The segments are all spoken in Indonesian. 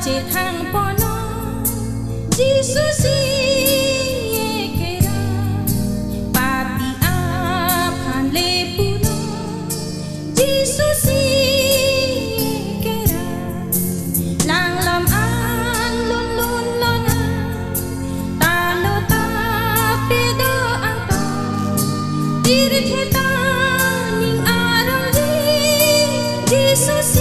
chết hàng pono Jesus kera papi aphan le puno Jesus kera lang lam an lun lun lona talo ta pedo anto dirtheta ning arang Jesus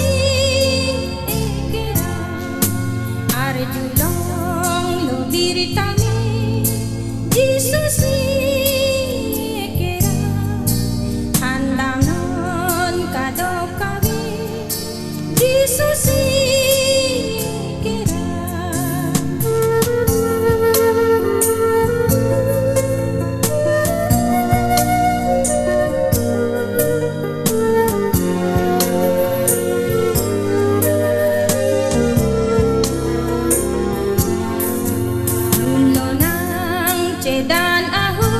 Julong lo diritami Jesus kera handam non kadok kawi Jesus kera dan ahu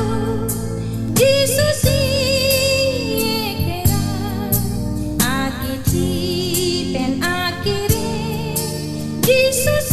Jesus kera akiti pen akire Jesus